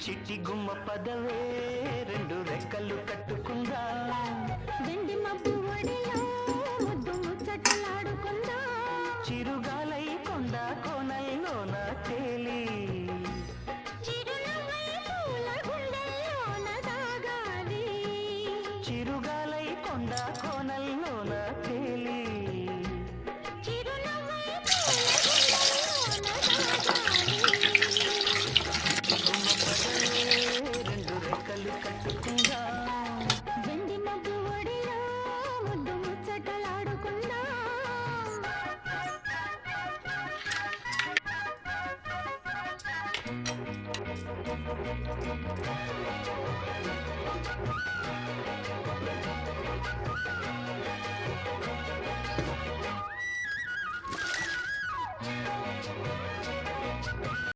చిట్టి గుమ్మ పదవే రెండు రెక్కలు కట్టుకుందా వెండి మబ్బు ఒడిలో ముద్దు ముచ్చటలాడుకుందా చిరుగాలై కొండ కోనల్లోన తేలి చిరునవ్వై పూల గుండెల్లోన దాగాలి చిరుగాలై కొండ కోనల్లోన తేలి చిరునవ్వై పూల రెండు రెక్కలు కట్టుకుందా వెండి మబ్బు ఒడిలో ముద్దు ముచ్చటలాడుకుందా